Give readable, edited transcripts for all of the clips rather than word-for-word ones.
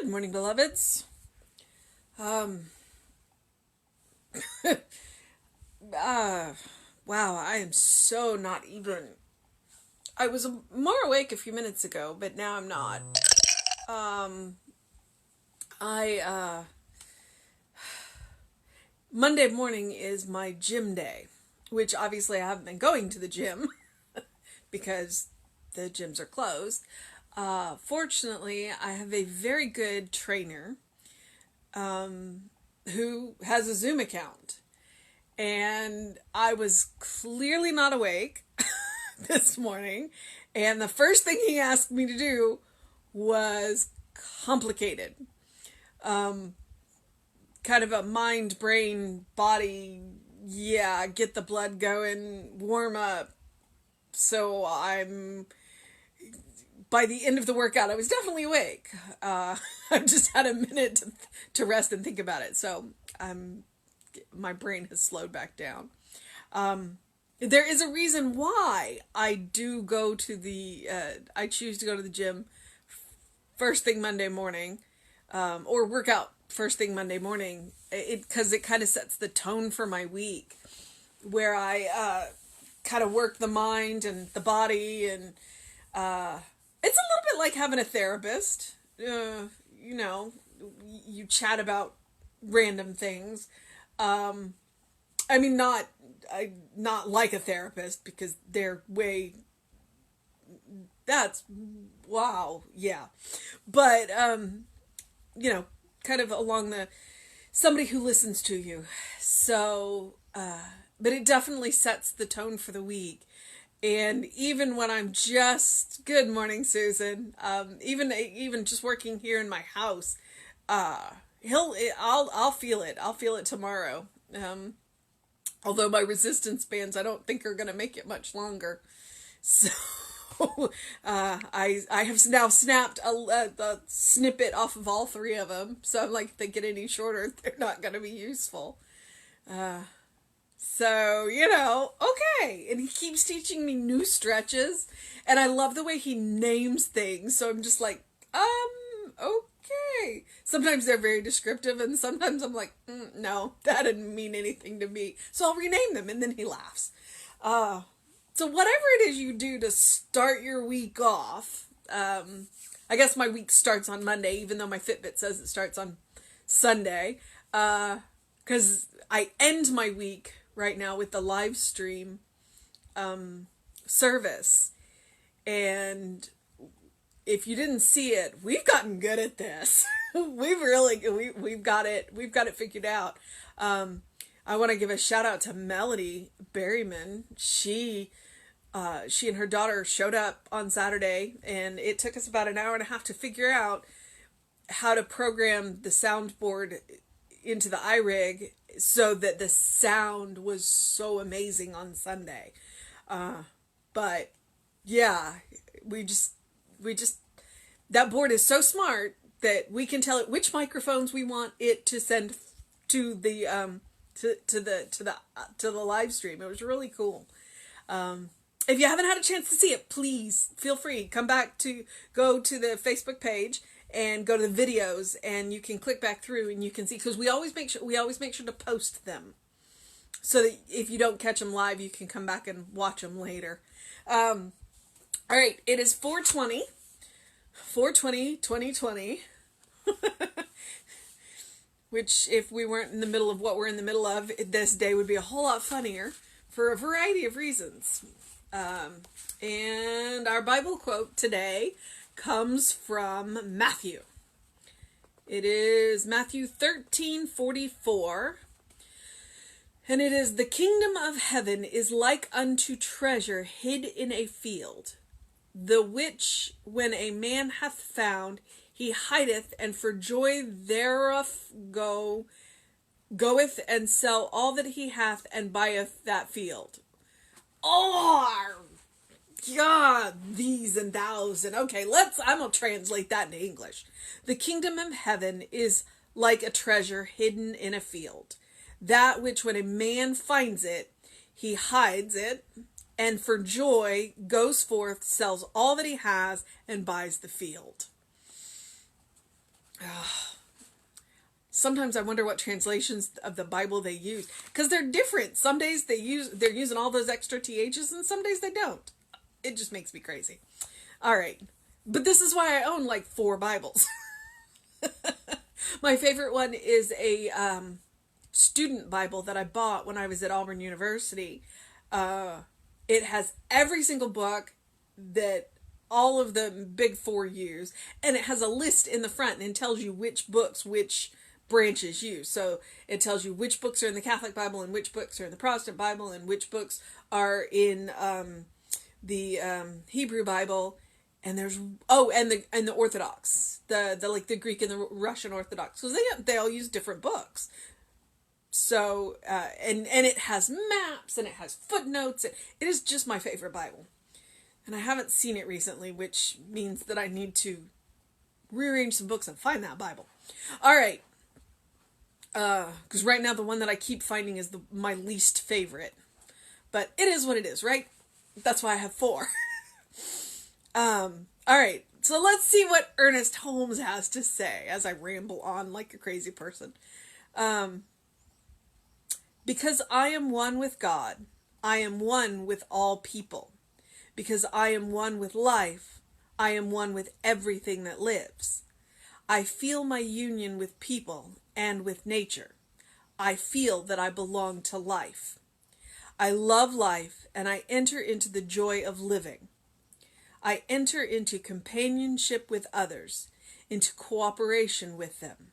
Good morning, beloveds. Um, uh, wow, I am so not even. I was more awake a few minutes ago, but now I'm not. Um, I, Monday morning is my gym day, which obviously I haven't been going to the gym because the gyms are closed. Fortunately, I have a very good trainer, who has a Zoom account. And I was clearly not awake this morning. And the first thing he asked me to do was complicated. Kind of a mind, brain, body, yeah, get the blood going, warm up. So by the end of the workout, I was definitely awake. I just had a minute to rest and think about it. So my brain has slowed back down. There is a reason why I do go to I choose to go to the gym first thing Monday morning, or work out first thing Monday morning. Because it kind of sets the tone for my week, where I kind of work the mind and the body, and it's a little bit like having a therapist. You chat about random things. I mean, not like a therapist, because they're way, that's, wow, yeah. But, kind of along somebody who listens to you. So, but it definitely sets the tone for the week. And even when I'm good morning, Susan, even just working here in my house, I'll feel it. I'll feel it tomorrow. Although my resistance bands, I don't think are going to make it much longer. So, I have now snapped a snippet off of all three of them. So I'm like, if they get any shorter, they're not going to be useful. So, okay. And he keeps teaching me new stretches. And I love the way he names things. So I'm just like, okay. Sometimes they're very descriptive, and sometimes I'm like, no, that didn't mean anything to me. So I'll rename them, and then he laughs. So whatever it is you do to start your week off, I guess my week starts on Monday, even though my Fitbit says it starts on Sunday, because I end my week right now with the live stream service. And if you didn't see it, we've gotten good at this. we've got it figured out. I want to give a shout out to Melody Berryman. She and her daughter showed up on Saturday, and it took us about an hour and a half to figure out how to program the soundboard into the iRig so that the sound was so amazing on Sunday. But yeah, we just that board is so smart that we can tell it which microphones we want it to send to the to the live stream. It was really cool. If you haven't had a chance to see it, please feel free, go to the Facebook page and go to the videos, and you can click back through and you can see, because we always make sure to post them, so that if you don't catch them live, you can come back and watch them later. All right, it is 4/20/2020, which, if we weren't in the middle of what we're in the middle of, this day would be a whole lot funnier for a variety of reasons. And our Bible quote today comes from Matthew. It is Matthew 13:44. And it is, "The kingdom of heaven is like unto treasure hid in a field, the which when a man hath found, he hideth, and for joy thereof goeth and sell all that he hath, and buyeth that field." Oh, God, these and thous, and okay, I'm gonna translate that into English. The kingdom of heaven is like a treasure hidden in a field, that which when a man finds it, he hides it, and for joy goes forth, sells all that he has, and buys the field. Sometimes I wonder what translations of the Bible they use, because they're different. Some days they're using all those extra ths, and some days they don't. It just makes me crazy. All right, but this is why I own like 4 Bibles. My favorite one is a student Bible that I bought when I was at Auburn University. It has every single book that all of the big 4 use, and it has a list in the front and tells you which books, which branches use. So it tells you which books are in the Catholic Bible and which books are in the Protestant Bible and which books are in the Hebrew Bible. And there's and the Orthodox, the like the Greek and the Russian Orthodox, because they all use different books. So and it has maps and it has footnotes. It is just my favorite Bible, and I haven't seen it recently, which means that I need to rearrange some books and find that Bible. All right, because right now the one that I keep finding is my least favorite, but it is what it is, right? That's why I have 4. All right, so let's see what Ernest Holmes has to say as I ramble on like a crazy person. Because I am one with God, I am one with all people. Because I am one with life, I am one with everything that lives. I feel my union with people and with nature. I feel that I belong to life. I love life, and I enter into the joy of living. I enter into companionship with others, into cooperation with them.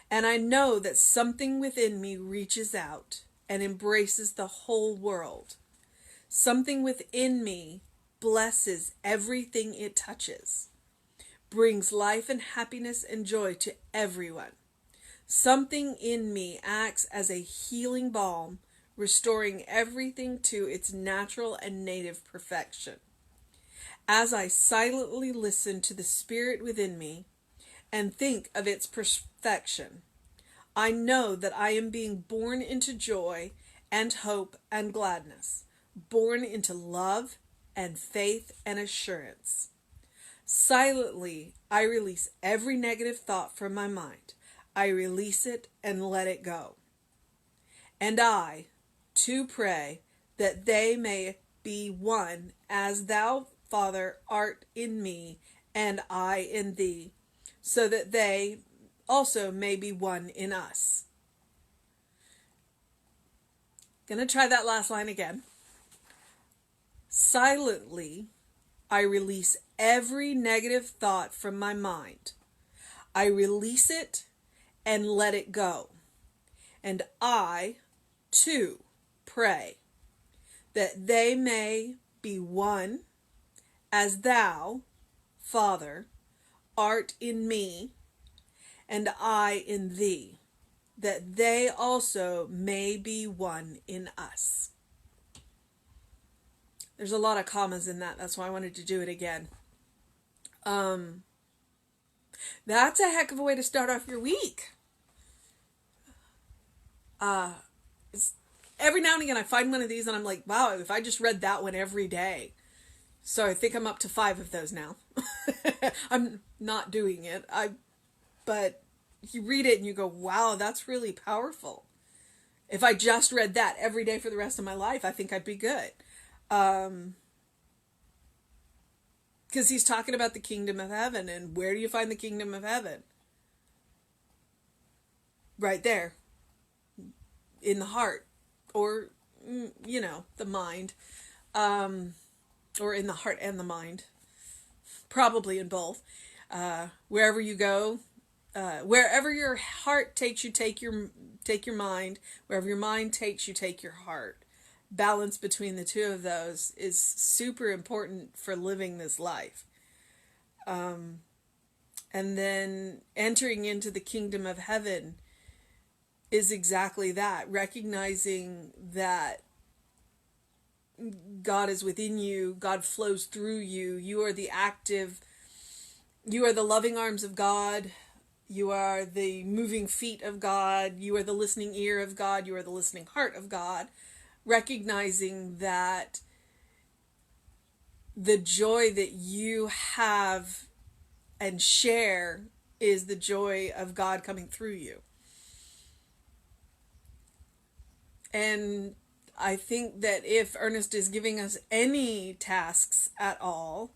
And I know that something within me reaches out and embraces the whole world. Something within me blesses everything it touches, brings life and happiness and joy to everyone. Something in me acts as a healing balm, restoring everything to its natural and native perfection. As I silently listen to the spirit within me and think of its perfection, I know that I am being born into joy and hope and gladness, born into love and faith and assurance. Silently, I release every negative thought from my mind. I release it and let it go. And I, too, pray that they may be one as thou, Father, art in me, and I in thee, so that they also may be one in us. Gonna try that last line again. Silently, I release every negative thought from my mind. I release it and let it go. And I, too, pray that they may be one as thou, Father, art in me, and I in thee, that they also may be one in us. There's a lot of commas in that. That's why I wanted to do it again. That's a heck of a way to start off your week. Every now and again I find one of these and I'm like, wow, if I just read that one every day. So I think I'm up to 5 of those now. I'm not doing it. But you read it and you go, wow, that's really powerful. If I just read that every day for the rest of my life, I think I'd be good. Because he's talking about the kingdom of heaven, and where do you find the kingdom of heaven? Right there. In the heart. Or, the mind. Or in the heart and the mind. Probably in both. Wherever you go, wherever your heart takes you, take your mind. Wherever your mind takes you, take your heart. Balance between the two of those is super important for living this life. And then entering into the kingdom of heaven is exactly that. Recognizing that God is within you, God flows through you, you are the loving arms of God, you are the moving feet of God, you are the listening ear of God, you are the listening heart of God. Recognizing that the joy that you have and share is the joy of God coming through you. And I think that if Ernest is giving us any tasks at all,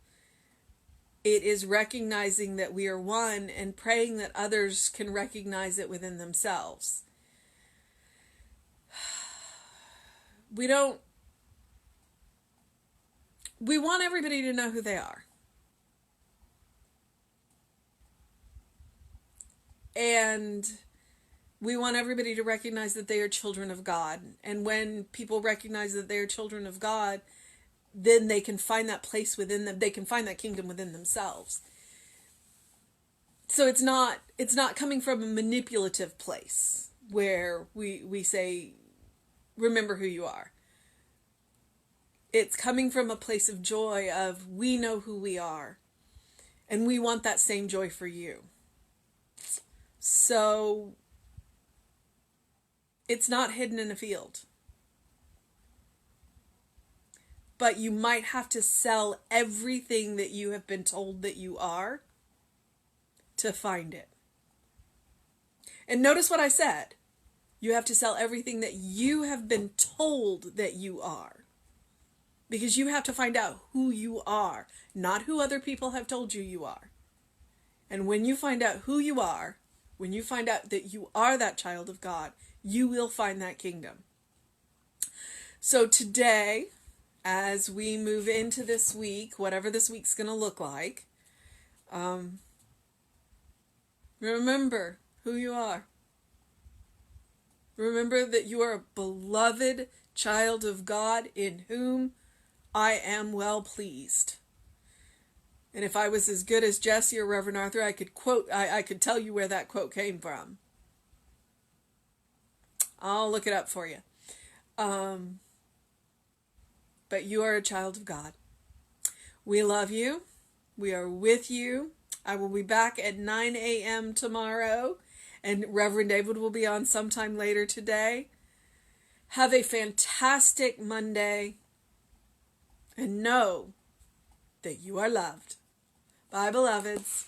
it is recognizing that we are one and praying that others can recognize it within themselves. We want everybody to know who they are. And we want everybody to recognize that they are children of God. And when people recognize that they are children of God, then they can find that place within them. They can find that kingdom within themselves. So it's not coming from a manipulative place where we say, remember who you are. It's coming from a place of joy of, we know who we are. And we want that same joy for you. So it's not hidden in a field. But you might have to sell everything that you have been told that you are to find it. And notice what I said. You have to sell everything that you have been told that you are. Because you have to find out who you are, not who other people have told you you are. And when you find out who you are, when you find out that you are that child of God, you will find that kingdom. So today, as we move into this week, whatever this week's going to look like, remember who you are. Remember that you are a beloved child of God in whom I am well pleased. And if I was as good as Jesse or Reverend Arthur, I could tell you where that quote came from. I'll look it up for you. But you are a child of God. We love you. We are with you. I will be back at 9 a.m. tomorrow, and Reverend David will be on sometime later today. Have a fantastic Monday, and know that you are loved. Bye, beloveds.